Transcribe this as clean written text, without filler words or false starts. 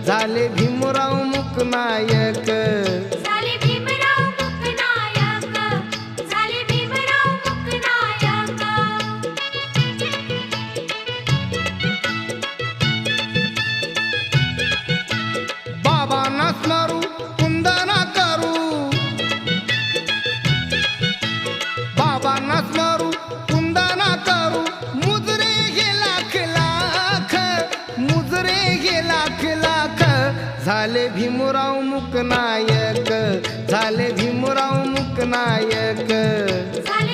झाले भीमराव मुकनायक. झाले भीमराव मुकनायक. झाले भीमराव मुकनायक. बाबांना स्मरू कुंदना करू. बाबांना स्मरू कुंदना करू. मुजरे हे लाख लाख. मुजरे हे लाख लाख. झाले भीमराव मुकनायक. झाले भीमराव मुकनायक. झाले